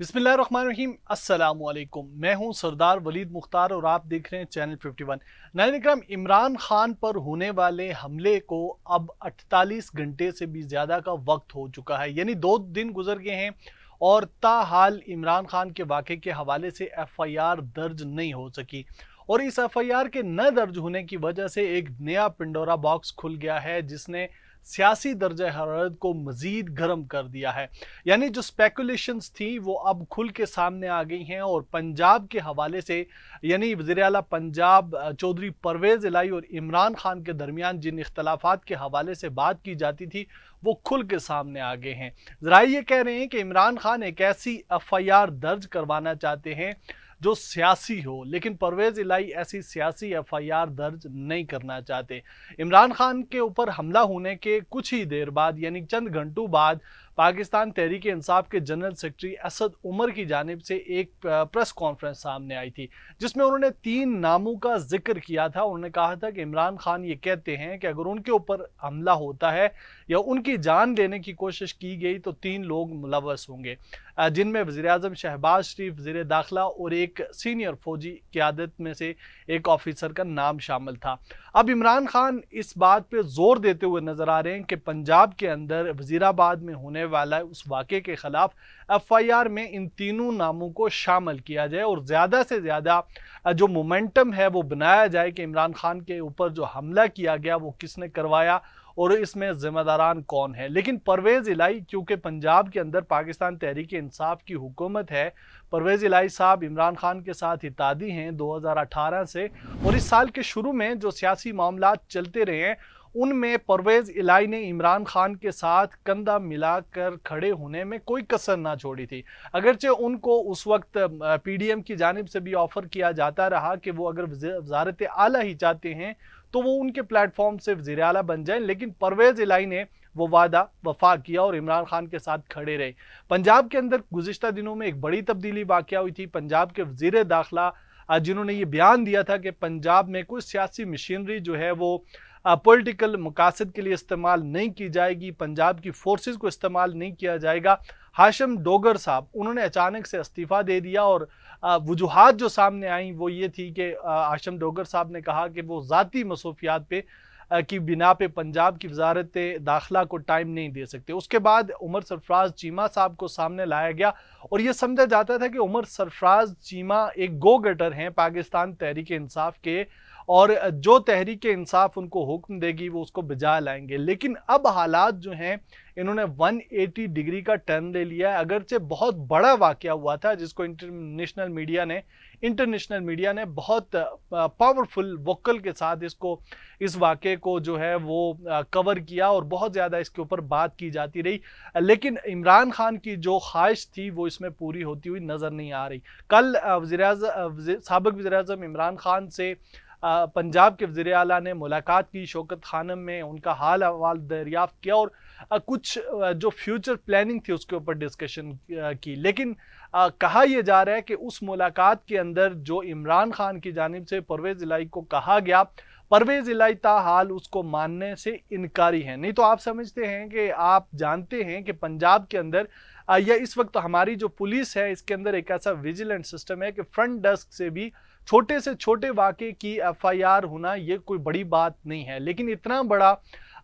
बिस्मिल्लाहिर्रहमानिर्रहीम। अस्सलामुअलैकुम। मैं हूं सरदार वलीद मुख्तार और आप देख रहे हैं चैनल 51। नाज़रीन इकराम, इमरान खान पर होने वाले हमले को अब 48 घंटे से भी ज़्यादा का वक्त हो चुका है, यानी 2 दिन गुजर गए हैं और ताहाल इमरान खान के वाक़े के हवाले से FIR दर्ज नहीं हो सकी। और इस FIR के न दर्ज होने की वजह से एक नया पिंडोरा बॉक्स खुल गया है जिसने सियासी दर्जा हरारत को मजीद गर्म कर दिया है। यानी जो स्पेकुलेशंस थी वो अब खुल के सामने आ गई हैं और पंजाब के हवाले से, यानी वज़ीर आला पंजाब चौधरी परवेज़ इलाही और इमरान खान के दरमियान जिन इख्तलाफात के हवाले से बात की जाती थी वो खुल के सामने आ गए हैं। ज़रा ये कह रहे हैं कि इमरान खान एक ऐसी FIR दर्ज करवाना चाहते हैं जो सियासी हो, लेकिन परवेज़ इलाही ऐसी सियासी FIR दर्ज नहीं करना चाहते। इमरान खान के ऊपर हमला होने के कुछ ही देर बाद, यानी चंद घंटों बाद, पाकिस्तान तहरीक इंसाफ के जनरल सेक्रेटरी असद उमर की जानिब से एक प्रेस कॉन्फ्रेंस सामने आई थी जिसमें उन्होंने 3 नामों का जिक्र किया था। उन्होंने कहा था कि इमरान खान ये कहते हैं कि अगर उनके ऊपर हमला होता है या उनकी जान लेने की कोशिश की गई तो 3 लोग मुलव्वस होंगे, जिनमें वज़ीर आज़म शहबाज शरीफ, वज़ीर दाखिला और एक सीनियर फौजी क़यादत में से एक ऑफिसर का नाम शामिल था। अब इमरान खान इस बात पे जोर देते हुए नजर आ रहे हैं कि पंजाब के अंदर वजीराबाद में होने वाला उस वाक़े के खिलाफ FIR में इन तीनों नामों को शामिल किया जाए और ज़्यादा से ज़्यादा जो मोमेंटम है वो बनाया जाए कि इमरान खान के ऊपर जो हमला किया गया वो किसने करवाया और इसमें ज़िम्मेदारान कौन है। लेकिन परवेज़ इलाही, क्योंकि पंजाब के अंदर पाकिस्तान तहरीक इंसाफ की हुकूमत है, परवेज़ इलाही साहब इमरान खान के साथ इत्तेहादी हैं 2018 से, और इस साल के शुरू में जो सियासी मामलात चलते रहे हैं उनमें परवेज़ इलाही ने इमरान खान के साथ कंधा मिलाकर खड़े होने में कोई कसर ना छोड़ी थी। अगरचे उनको उस वक्त PDM की जानिब से भी ऑफ़र किया जाता रहा कि वो अगर वज़ारत आला ही चाहते हैं तो वो उनके प्लेटफॉर्म से वज़ीर आला बन जाएं, लेकिन परवेज़ इलाही ने वो वादा वफा किया और इमरान खान के साथ खड़े रहे। पंजाब के अंदर गुज़िश्ता दिनों में एक बड़ी तब्दीली वाक़या हुई थी। पंजाब के वज़ीर दाखिला जिन्होंने ये बयान दिया था कि पंजाब में कोई सियासी मशीनरी जो है वो पॉलिटिकल मकासद के लिए इस्तेमाल नहीं की जाएगी, पंजाब की फोर्सेस को इस्तेमाल नहीं किया जाएगा, हाशिम डोगर साहब उन्होंने अचानक से इस्तीफ़ा दे दिया। और वजूहात जो सामने आई वो ये थी कि हाशिम डोगर साहब ने कहा कि वो ज़ाती मसरूफियात पे की बिना पे पंजाब की वजारत दाखिला को टाइम नहीं दे सकते। उसके बाद उमर सरफराज चीमा साहब को सामने लाया गया और ये समझा जाता था कि उमर सरफराज चीमा एक गो गेटर हैं पाकिस्तान तहरीक इंसाफ के, और जो तहरीक इंसाफ उनको हुक्म देगी वो उसको बजा लाएंगे। लेकिन अब हालात जो हैं इन्होंने 180 डिग्री का टर्न ले लिया है। अगरचे बहुत बड़ा वाक़या हुआ था जिसको इंटरनेशनल मीडिया ने बहुत पावरफुल वोकल के साथ इस वाक़े को जो है वो कवर किया और बहुत ज़्यादा इसके ऊपर बात की जाती रही, लेकिन इमरान खान की जो ख्वाहिश थी वो इसमें पूरी होती हुई नज़र नहीं आ रही। कल साबिक़ वज़ीर-ए-आज़म इमरान खान से पंजाब के वज़ीर आला ने मुलाकात की, शौकत खानम में उनका हाल अहवाल दरियाफ्त किया और कुछ जो फ्यूचर प्लानिंग थी उसके ऊपर डिस्कशन की। लेकिन कहा यह जा रहा है कि उस मुलाकात के अंदर जो इमरान खान की जानिब से परवेज़ इलाही को कहा गया, परवेज़ इलाही ताहाल उसको मानने से इनकारी है। नहीं तो आप समझते हैं कि आप जानते हैं कि पंजाब के अंदर या इस वक्त हमारी जो पुलिस है इसके अंदर एक ऐसा विजिलेंट सिस्टम है कि फ्रंट डेस्क से भी छोटे से छोटे वाक़े की FIR होना ये कोई बड़ी बात नहीं है, लेकिन इतना बड़ा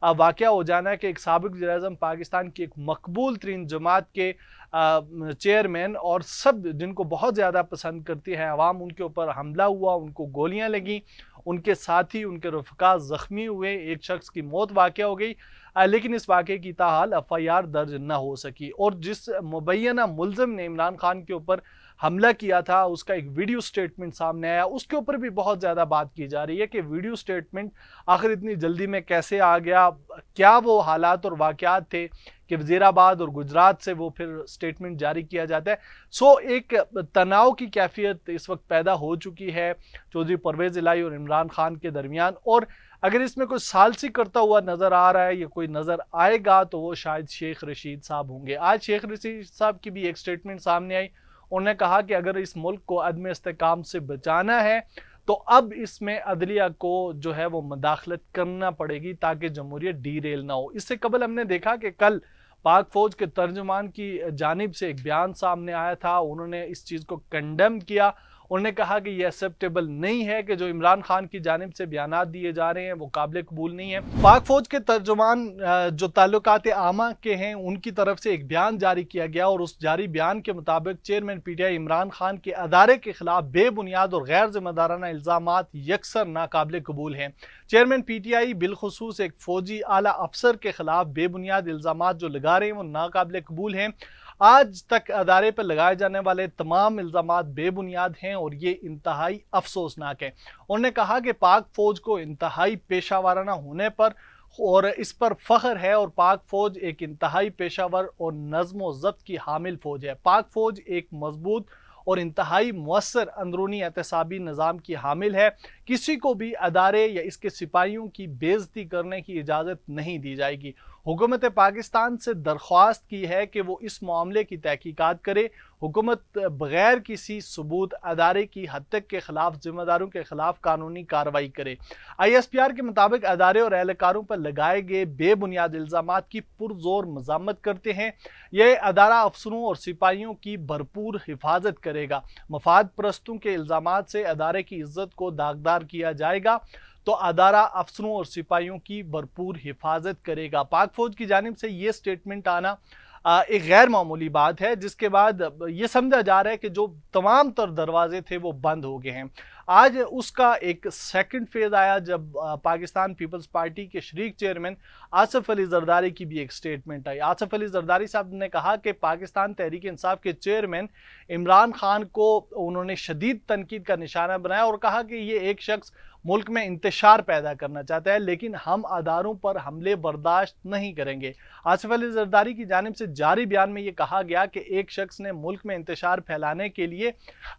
वाक़या हो जाना कि एक साबिक़ वज़ीर-ए-आज़म पाकिस्तान की एक मकबूल तरीन जमात के चेयरमैन और सब जिनको बहुत ज़्यादा पसंद करती है अवाम, उनके ऊपर हमला हुआ, उनको गोलियां लगी, उनके साथी उनके रफ़िका ज़ख्मी हुए, एक शख्स की मौत वाक़या हो गई, लेकिन इस वाक़े की ताहाल FIR दर्ज न हो सकी। और जिस मुबैना मुल्ज़िम ने इमरान खान के ऊपर हमला किया था उसका एक वीडियो स्टेटमेंट सामने आया, उसके ऊपर भी बहुत ज़्यादा बात की जा रही है कि वीडियो स्टेटमेंट आखिर इतनी जल्दी में कैसे आ गया, क्या वो हालात और वाक़यात थे कि वज़ीराबाद और गुजरात से वो फिर स्टेटमेंट जारी किया जाता है। सो एक तनाव की कैफियत इस वक्त पैदा हो चुकी है चौधरी परवेज़ इलाही और इमरान खान के दरमियान, और अगर इसमें कोई सालसी करता हुआ नज़र आ रहा है या कोई नज़र आएगा तो वो शायद शेख रशीद साहब होंगे। आज शेख रशीद साहब की भी एक स्टेटमेंट सामने आई, उन्होंने कहा कि अगर इस मुल्क को अदम इस्तेकाम से बचाना है तो अब इसमें अदलिया को जो है वो मुदाखलत करना पड़ेगी ताकि जमहूरियत डीरेल ना हो। इससे कबल हमने देखा कि कल पाक फौज के तर्जुमान की जानिब से एक बयान सामने आया था, उन्होंने इस चीज़ को कंडेम किया। उन्होंने कहा कि यह एक्सेप्टेबल नहीं है कि जो इमरान खान की जानिब से बयानात दिए जा रहे हैं वो काबिल कबूल नहीं है। पाक फौज के तर्जुमान जो ताल्लुकात आमा के हैं उनकी तरफ से एक बयान जारी किया गया और उस जारी बयान के मुताबिक चेयरमैन पीटीआई इमरान खान के अदारे के खिलाफ बेबुनियाद और गैर जिम्मेदाराना इल्जामात यकसर नाकाबिल कबूल हैं। चेयरमैन पीटीआई बिलखुसूस एक फौजी आला अफसर के खिलाफ बेबुनियाद इल्जामात जो लगा रहे हैं वो नाकाबिल कबूल हैं। आज तक अदारे पर लगाए जाने वाले तमाम इल्जामात बेबुनियाद हैं और ये इंतहाई अफसोसनाक है। उन्होंने कहा कि पाक फौज को इंतहाई पेशावराना होने पर और इस पर फख्र है और पाक फौज एक इंतहाई पेशावर और नज़्म ज़ब्त की हामिल फौज है। पाक फौज एक मजबूत और इंतहाई मुअस्सर अंदरूनी एहतसाबी निज़ाम की हामिल है। किसी को भी अदारे या इसके सिपाहियों की बेइज्जती करने की इजाज़त नहीं दी जाएगी। हुकूमत पाकिस्तान से दरख्वास्त की है कि वो इस मामले की तहकीकात करे। हुकूमत बगैर किसी सबूत अदारे की हत्या के खिलाफ जिम्मेदारों के खिलाफ कानूनी कार्रवाई करे। ISPR के मुताबिक अदारे और एहलकारों पर लगाए गए बेबुनियाद इल्जामात की पुरजोर मजामत करते हैं। यह अदारा अफसरों और सिपाहियों की भरपूर हिफाजत करेगा। मफाद परस्तों के इल्जामात से अदारे की इज्जत को दागदार किया जाएगा तो अदारा अफसरों और सिपाहियों की भरपूर हिफाजत करेगा। पाक फौज की जानिब से ये स्टेटमेंट आना एक गैर मामूली बात है, जिसके बाद ये समझा जा रहा है कि जो तमाम तर दरवाजे थे वो बंद हो गए हैं। आज उसका एक सेकंड फेज आया जब पाकिस्तान पीपल्स पार्टी के शरीक चेयरमैन आसिफ अली जरदारी की भी एक स्टेटमेंट आई। आसिफ अली जरदारी साहब ने कहा कि पाकिस्तान तहरीक इंसाफ के चेयरमैन इमरान खान को उन्होंने शदीद तनकीद का निशाना बनाया और कहा कि ये एक शख्स मुल्क में इंतशार पैदा करना चाहता है, लेकिन हम अदारों पर हमले बर्दाश्त नहीं करेंगे। आसिफ अली जरदारी की जानिब से जारी बयान में यह कहा गया कि एक शख्स ने मुल्क में इंतशार फैलाने के लिए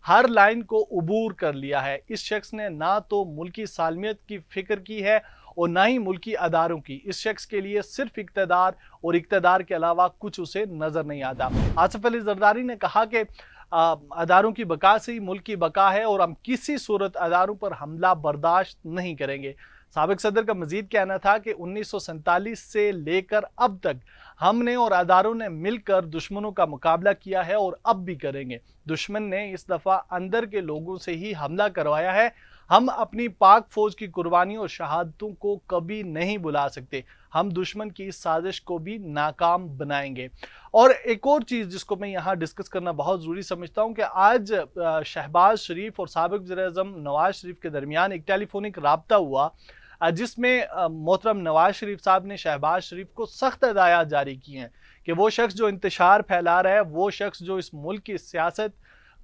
हर लाइन को उबूर कर लिया है। इस शख्स ने ना तो मुल्की सालमियत की फिक्र की है और ना ही मुल्की अदारों की। इस शख्स के लिए सिर्फ इक्तदार और इक्तदार के अलावा कुछ उसे नजर नहीं आता। आसिफ अली जरदारी ने कहा कि अदारों की बका से ही मुल्क की बका है और हम किसी सूरत अदारों पर हमला बर्दाश्त नहीं करेंगे। साबिक सदर का मजीद कहना था कि 1947 से लेकर अब तक हमने और अदारों ने मिलकर दुश्मनों का मुकाबला किया है और अब भी करेंगे। दुश्मन ने इस दफ़ा अंदर के लोगों से ही हमला करवाया है। हम अपनी पाक फौज की कुर्बानियों और शहादतों को कभी नहीं भुला सकते। हम दुश्मन की इस साजिश को भी नाकाम बनाएंगे। और एक और चीज़ जिसको मैं यहाँ डिस्कस करना बहुत ज़रूरी समझता हूँ कि आज शहबाज शरीफ और साबिक वज़ीर-ए-आज़म नवाज शरीफ के दरमियान एक टेलीफोनिक राब्ता हुआ जिसमें मोहतरम नवाज शरीफ साहब ने शहबाज शरीफ को सख्त हिदायत जारी की हैं कि वो शख्स जो इंतशार फैला रहा है, वो शख्स जो इस मुल्क की सियासत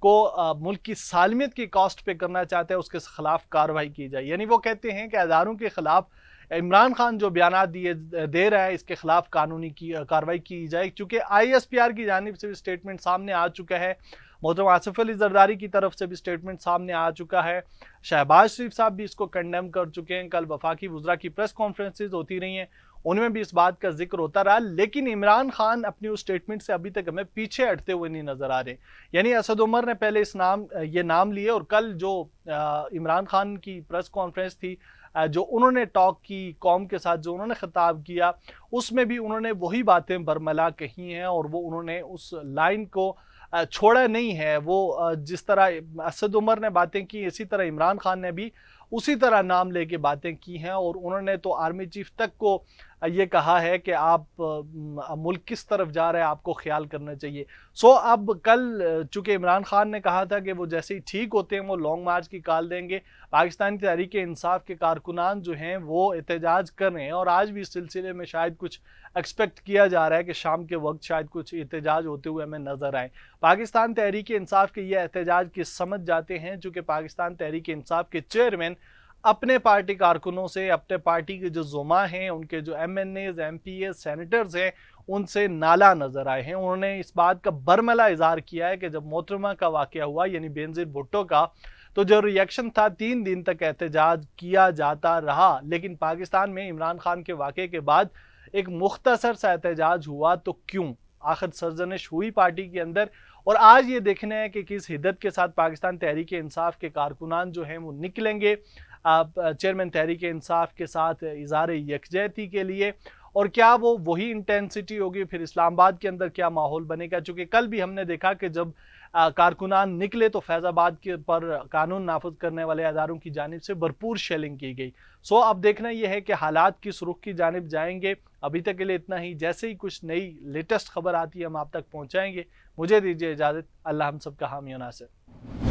को मुल्क की सालमियत की कॉस्ट पे करना चाहते हैं, उसके खिलाफ कार्रवाई की जाए। यानी वो कहते हैं कि अदारों के खिलाफ इमरान खान जो बयानात दे रहा है इसके खिलाफ कानूनी की कार्रवाई की जाए। चूँकि ISPR की जानिब से भी स्टेटमेंट सामने आ चुका है, मोहतरम आसिफ अली जरदारी की तरफ से भी स्टेटमेंट सामने आ चुका है, शहबाज शरीफ साहब भी इसको कंडेम कर चुके हैं। कल वफाकी वुज़रा की प्रेस कॉन्फ्रेंसेज होती रही हैं, उनमें भी इस बात का जिक्र होता रहा, लेकिन इमरान खान अपनी उस स्टेटमेंट से अभी तक हमें पीछे हटते हुए नहीं नजर आ रहे। यानी असद उमर ने पहले ये नाम लिए और कल जो इमरान खान की प्रेस कॉन्फ्रेंस थी, जो उन्होंने टॉक की कौम के साथ, जो उन्होंने खिताब किया, उसमें भी उन्होंने वही बातें बरमला कही हैं और वो उन्होंने उस लाइन को छोड़ा नहीं है। वो जिस तरह असद उमर ने बातें की, इसी तरह इमरान खान ने भी उसी तरह नाम लेके बातें की हैं और उन्होंने तो आर्मी चीफ तक को ये कहा है कि आप मुल्क किस तरफ जा रहे हैं, आपको ख्याल करना चाहिए। सो अब कल चूँकि इमरान खान ने कहा था कि वो जैसे ही ठीक होते हैं वो लॉन्ग मार्च की कॉल देंगे, पाकिस्तान तहरीक इंसाफ के कारकुनान जो हैं वो एहतजाज कर रहे हैं और आज भी इस सिलसिले में शायद कुछ एक्सपेक्ट किया जा रहा है कि शाम के वक्त शायद कुछ एहतजाज होते हुए हमें नजर आए। पाकिस्तान तहरीक इंसाफ के ये एहतजाज की समझ जाते हैं चूँकि पाकिस्तान तहरीक इंसाफ के चेयरमैन अपने पार्टी कारकुनों से, अपने पार्टी के जो जुमा हैं, उनके जो MNAs, MPs, सेनेटर्स हैं, उनसे नाला नजर आए हैं। उन्होंने इस बात का बरमला इजहार किया है कि जब मोहतरमा का वाकया हुआ यानी बेनज़ीर भुट्टो का, तो जो रिएक्शन था 3 दिन तक एहतजाज किया जाता रहा, लेकिन पाकिस्तान में इमरान खान के वाकये के बाद एक मुख्तसर सा एहतजाज हुआ। तो क्यों आखिर सरजनिश हुई पार्टी के अंदर? और आज ये देखना है कि किस हिद्दत के साथ पाकिस्तान तहरीक इंसाफ के कारकुनान जो हैं वो निकलेंगे चेयरमैन तहरीक इंसाफ के साथ इज़हार यकजहती के लिए। और क्या वो वही इंटेंसिटी होगी, फिर इस्लामाबाद के अंदर क्या माहौल बनेगा? चूंकि कल भी हमने देखा कि जब कारकुनान निकले तो फैजाबाद के पर कानून नाफिज करने वाले अदारों की जानिब से भरपूर शेलिंग की गई। सो अब देखना यह है कि हालात किस रुख की जानिब जाएंगे। अभी तक के लिए इतना ही, जैसे ही कुछ नई लेटेस्ट खबर आती है हम आप तक पहुंचाएंगे। मुझे दीजिए इजाजत। अल्लाह हम सबका हामी और नासिर।